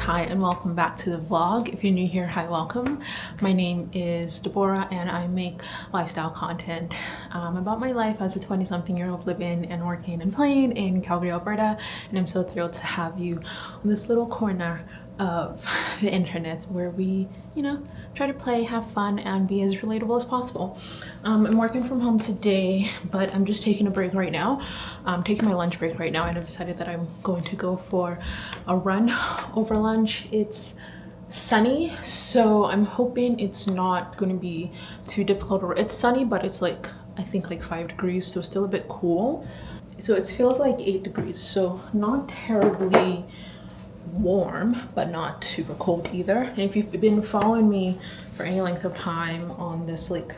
hi and welcome back to the vlog. If you're new here, hi, welcome. My name is Deborah and I make lifestyle content about my life as a 20-something-year-old living and working and playing in Calgary, Alberta, and I'm so thrilled to have you on this little corner of the internet where we, try to play, have fun, and be as relatable as possible. I'm working from home today, but I'm just taking a break right now. I'm taking my lunch break right now, and I've decided that I'm going to go for a run over lunch. It's sunny, so I'm hoping it's not going to be too difficult. It's sunny, but it's like, I think like 5 degrees, so still a bit cool. So it feels like 8 degrees, so not terribly warm, but not super cold either. And if you've been following me for any length of time on this like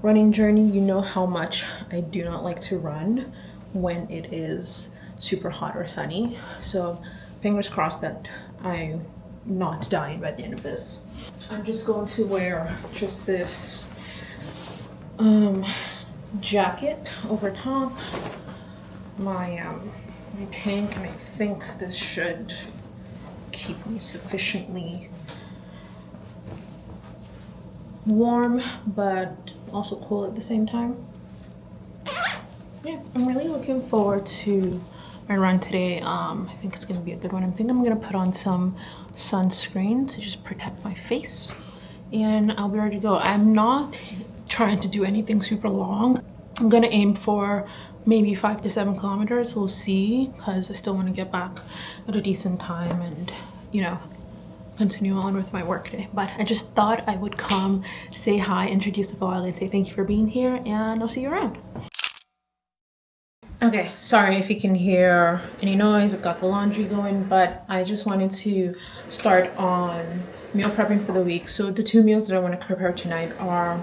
running journey, you know how much I do not like to run when it is super hot or sunny. So fingers crossed that I'm not dying by the end of this. I'm just going to wear just this jacket over top, my tank, and I think this should keep me sufficiently warm but also cool at the same time. Yeah, I'm really looking forward to my run today. I think it's gonna be a good one. I think I'm gonna put on some sunscreen to just protect my face, and I'll be ready to go. I'm not trying to do anything super long. I'm gonna aim for maybe 5 to 7 kilometers. We'll see, because I still want to get back at a decent time and continue on with my work day. But I just thought I would come, say hi, introduce the vlog, and say thank you for being here, and I'll see you around. Okay, sorry if you can hear any noise. I've got the laundry going, but I just wanted to start on meal prepping for the week. So the 2 meals that I want to prepare tonight are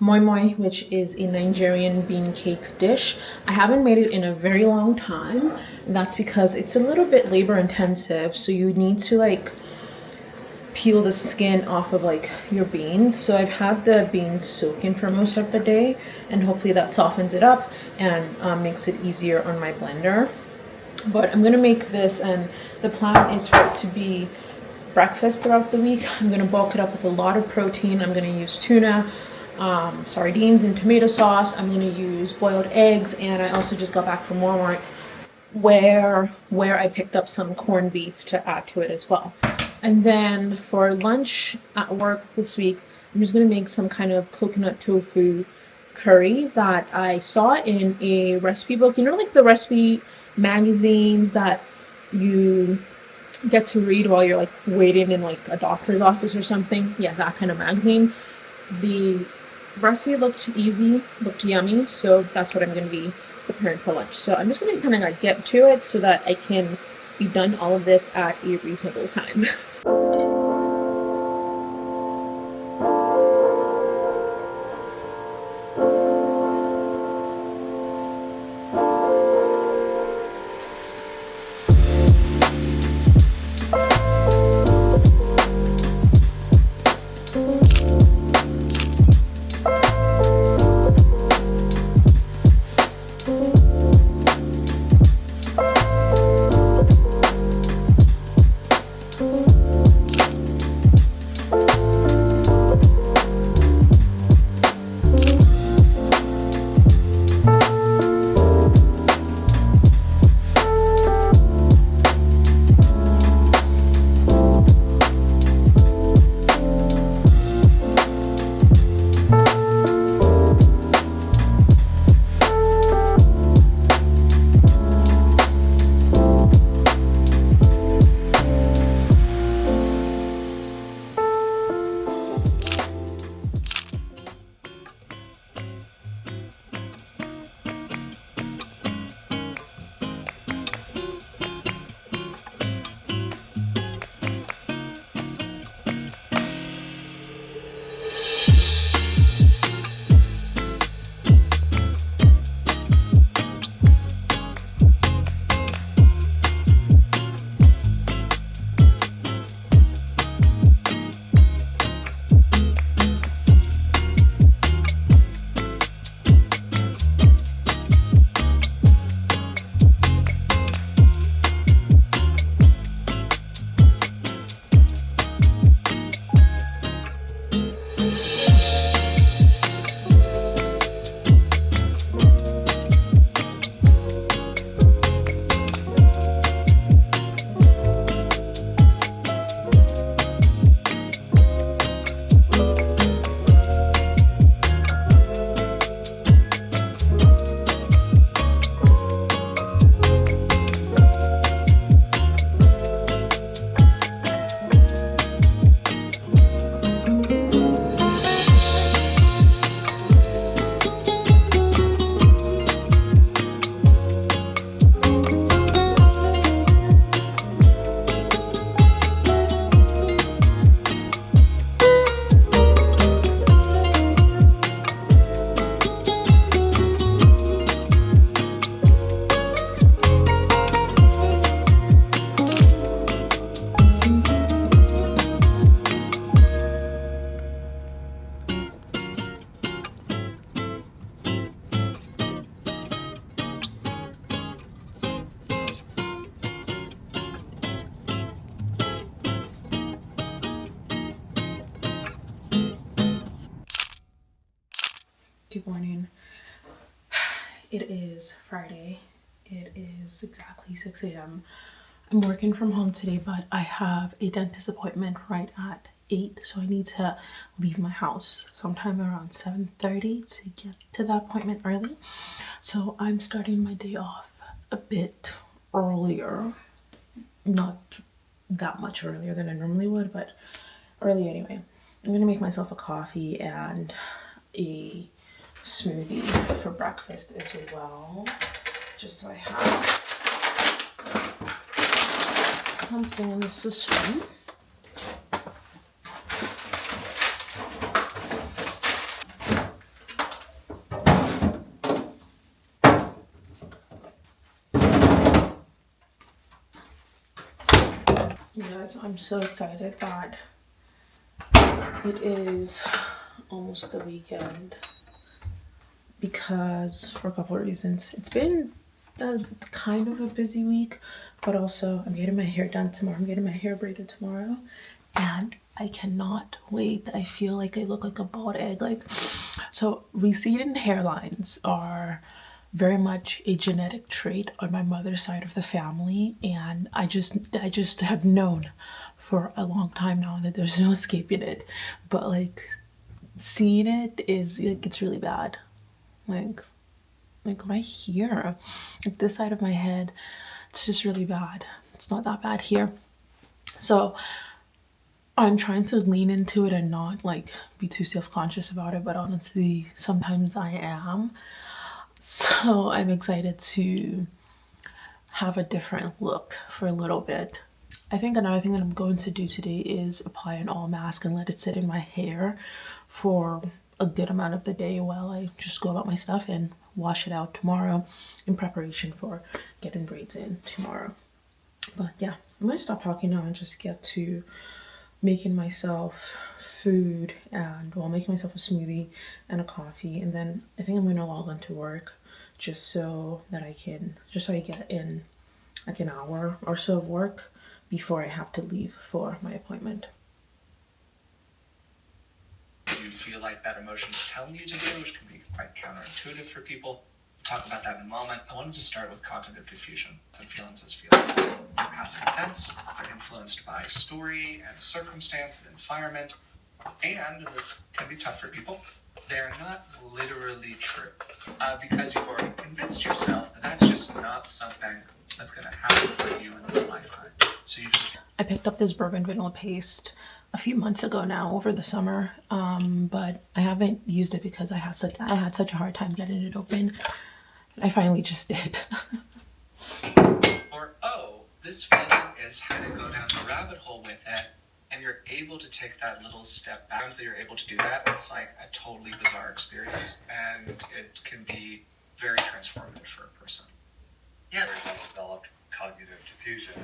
moi moi, which is a Nigerian bean cake dish. I haven't made it in a very long time, and that's because it's a little bit labor intensive, so you need to like peel the skin off of like your beans. So I've had the beans soaking for most of the day, and hopefully that softens it up and makes it easier on my blender. But I'm gonna make this, and the plan is for it to be breakfast throughout the week. I'm gonna bulk it up with a lot of protein. I'm gonna use tuna, sardines and tomato sauce. I'm gonna use boiled eggs, and I also just got back from Walmart where I picked up some corned beef to add to it as well. And then for lunch at work this week, I'm just gonna make some kind of coconut tofu curry that I saw in a recipe book. Like the recipe magazines that you get to read while you're like waiting in like a doctor's office or something. Yeah, that kind of magazine. The recipe looked easy, looked yummy, so that's what I'm going to be preparing for lunch. So I'm just going to kind of like get to it so that I can be done all of this at a reasonable time. Good morning. It is Friday. It is exactly 6 a.m. I'm working from home today, but I have a dentist appointment right at 8, so I need to leave my house sometime around 7:30 to get to that appointment early. So I'm starting my day off a bit earlier. Not that much earlier than I normally would, but early anyway. I'm gonna make myself a coffee and a smoothie for breakfast as well, just so I have something in the system. You guys, I'm so excited that it is almost the weekend, because for a couple of reasons. It's been kind of a busy week, but also I'm getting my hair done tomorrow. I'm getting my hair braided tomorrow, and I cannot wait. I feel like I look like a bald egg. So receding hairlines are very much a genetic trait on my mother's side of the family, and I just have known for a long time now that there's no escaping it. But seeing it is it's really bad. Like right here, like this side of my head, it's just really bad. It's not that bad here. So I'm trying to lean into it and not be too self-conscious about it, but honestly sometimes I am. So I'm excited to have a different look for a little bit. I think another thing that I'm going to do today is apply an all mask and let it sit in my hair for a good amount of the day while I just go about my stuff, and wash it out tomorrow in preparation for getting braids in tomorrow. But yeah, I'm gonna stop talking now and just get to making myself food, and making myself a smoothie and a coffee, and then I think I'm gonna log on to work just so I get in like an hour or so of work before I have to leave for my appointment. You feel like that emotion is telling you to do, which can be quite counterintuitive for people. We'll talk about that in a moment. I wanted to start with cognitive diffusion. And feelings as feelings. Past events are influenced by story and circumstance and environment, and this can be tough for people, they're not literally true. Because you've already convinced yourself that that's just not something that's going to happen for you in this lifetime. So I picked up this bourbon vanilla paste a few months ago now, over the summer, but I haven't used it because I had such a hard time getting it open. I finally just did. Or, oh, this feeling is how to go down the rabbit hole with it, and you're able to take that little step back. Once that you're able to do that, it's like a totally bizarre experience, and it can be very transformative for a person. Yeah, there's well developed cognitive diffusion.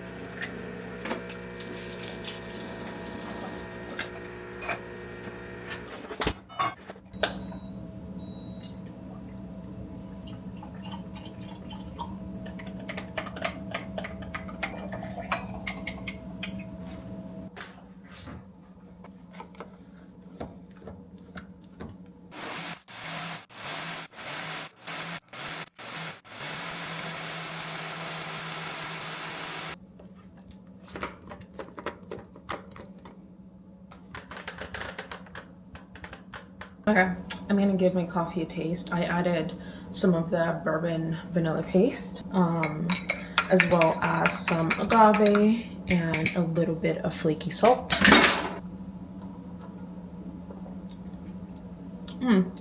Okay, I'm gonna give my coffee a taste. I added some of the bourbon vanilla paste, as well as some agave and a little bit of flaky salt.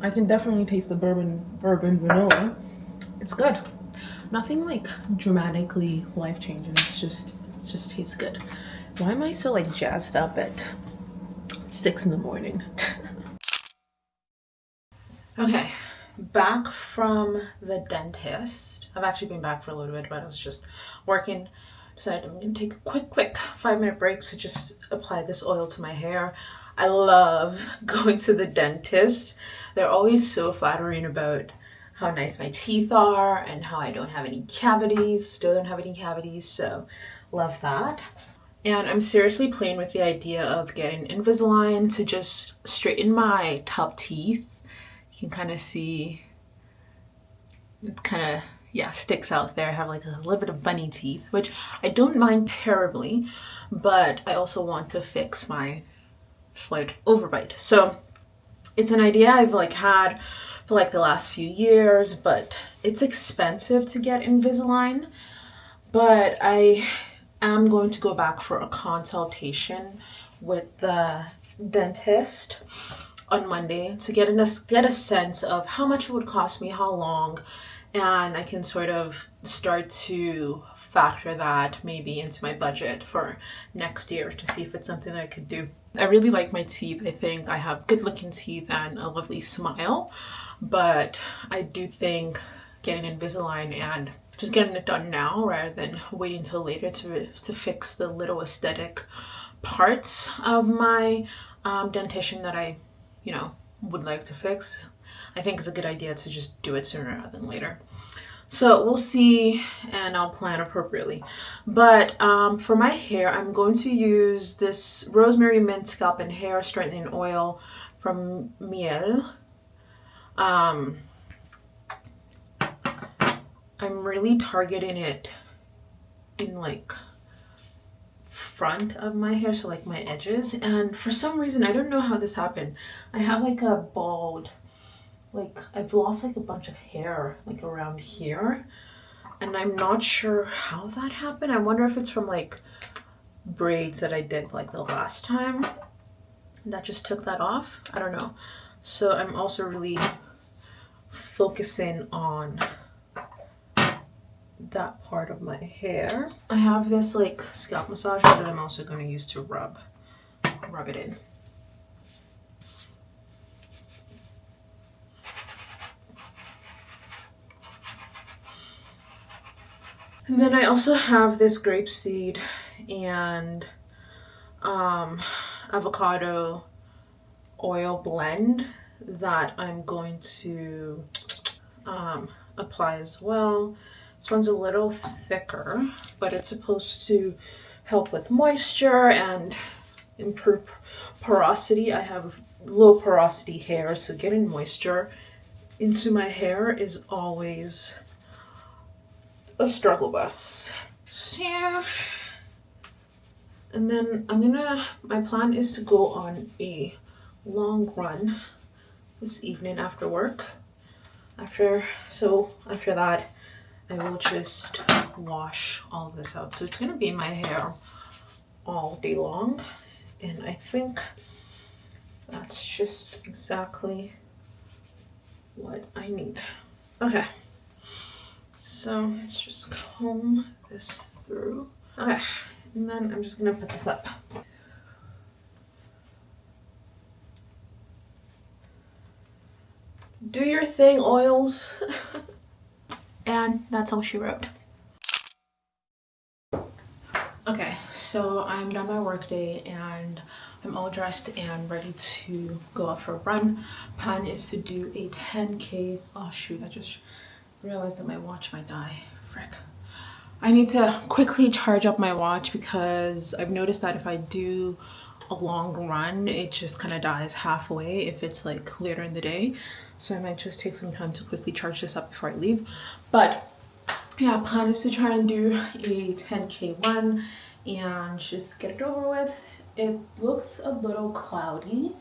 I can definitely taste the bourbon vanilla. It's good. Nothing dramatically life-changing. It just tastes good. Why am I so jazzed up at 6 in the morning? Okay, back from the dentist. I've actually been back for a little bit, but I was just working. Decided I'm gonna take a quick 5-minute break to just apply this oil to my hair. I love going to the dentist. They're always so flattering about how nice my teeth are and how I don't have any cavities, still don't have any cavities, so love that. And I'm seriously playing with the idea of getting Invisalign to just straighten my top teeth, You can kind of see it kind of, yeah, sticks out there. I have like a little bit of bunny teeth, which I don't mind terribly, but I also want to fix my slight overbite. So it's an idea I've like had for like the last few years, but it's expensive to get Invisalign. But I am going to go back for a consultation with the dentist on Monday to get a sense of how much it would cost me, how long, and I can sort of start to factor that maybe into my budget for next year to see if it's something that I could do. I really like my teeth. I think I have good looking teeth and a lovely smile, but I do think getting Invisalign and just getting it done now rather than waiting till later to fix the little aesthetic parts of my dentition that I, you know, would like to fix. I think it's a good idea to just do it sooner rather than later. So we'll see, and I'll plan appropriately. But for my hair, I'm going to use this rosemary mint scalp and hair straightening oil from Miel. I'm really targeting it in like front of my hair, so like my edges, and for some reason I don't know how this happened. I have like a bald, like I've lost like a bunch of hair like around here, and I'm not sure how that happened. I wonder if it's from like braids that I did like the last time that just took that off. I don't know. So I'm also really focusing on that part of my hair. I have this like scalp massager that I'm also going to use to rub it in. And then I also have this grapeseed and avocado oil blend that I'm going to apply as well. This one's a little thicker, but it's supposed to help with moisture and improve porosity. I have low porosity hair, so getting moisture into my hair is always a struggle bus. So, and then my plan is to go on a long run this evening after work. After that, I will just wash all of this out. So it's gonna be in my hair all day long, and I think that's just exactly what I need. Okay, so let's just comb this through. Okay, and then I'm just gonna put this up. Do your thing, oils. And that's all she wrote. Okay, so I'm done my workday and I'm all dressed and ready to go out for a run. Plan is to do a 10K. Oh shoot, I just realized that my watch might die. Frick. I need to quickly charge up my watch because I've noticed that if I do a long run, it just kind of dies halfway if it's like later in the day. So I might just take some time to quickly charge this up before I leave. But yeah, plan is to try and do a 10K run and just get it over with. It looks a little cloudy,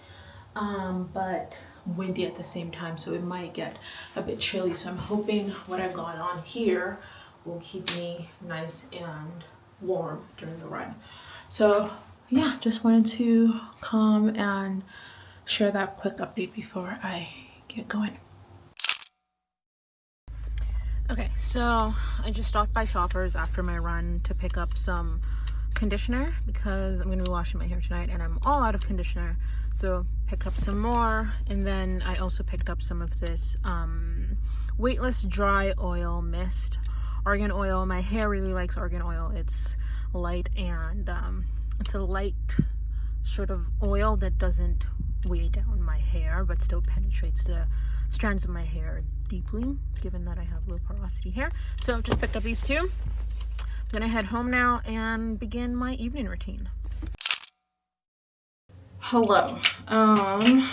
but windy at the same time, so it might get a bit chilly. So I'm hoping what I've got on here will keep me nice and warm during the run. So yeah, just wanted to come and share that quick update before I get going. Okay, so I just stopped by Shoppers after my run to pick up some conditioner because I'm going to be washing my hair tonight and I'm all out of conditioner. So picked up some more, and then I also picked up some of this weightless dry oil mist, argan oil. My hair really likes argan oil. It's light and it's a light sort of oil that doesn't weigh down my hair but still penetrates the strands of my hair deeply, given that I have low porosity hair. So just picked up these two. I'm gonna head home now and begin my evening routine. Hello. I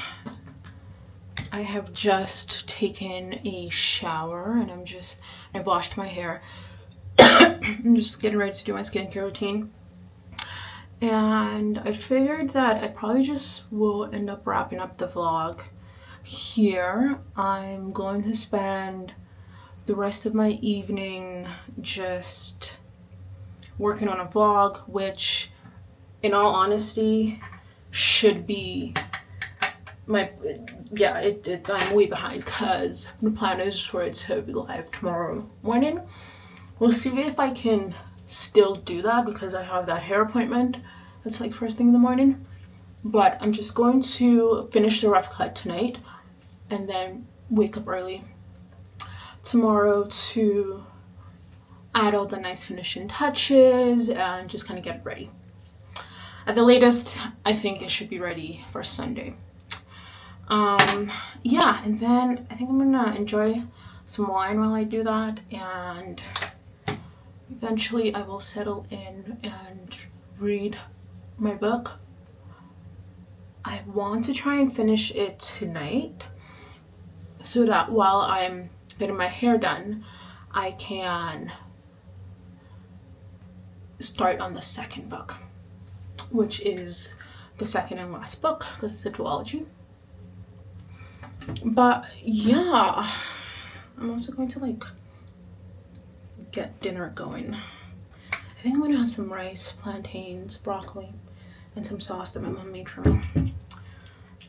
I have just taken a shower and I've washed my hair. I'm just getting ready to do my skincare routine. And I figured that I probably just will end up wrapping up the vlog here. I'm going to spend the rest of my evening just working on a vlog, which in all honesty should be I'm way behind because the plan is for it to be live tomorrow morning. We'll see if I can still do that because I have that hair appointment. That's like first thing in the morning. But I'm just going to finish the rough cut tonight and then wake up early tomorrow to add all the nice finishing touches and just kind of get it ready. At the latest, I think it should be ready for Sunday. Yeah, and then I think I'm gonna enjoy some wine while I do that, and eventually I will settle in and read my book. I want to try and finish it tonight so that while I'm getting my hair done, I can start on the second book, which is the second and last book because it's a duology. But yeah, I'm also going to like get dinner going. I think I'm gonna have some rice, plantains, broccoli, and some sauce that my mom made for me.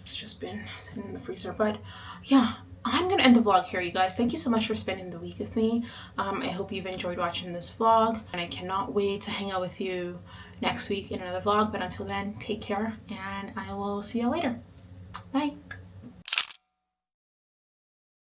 It's just been sitting in the freezer. But yeah, I'm gonna end the vlog here, you guys. Thank you so much for spending the week with me. I hope you've enjoyed watching this vlog, and I cannot wait to hang out with you next week in another vlog. But until then, take care, and I will see you later. Bye.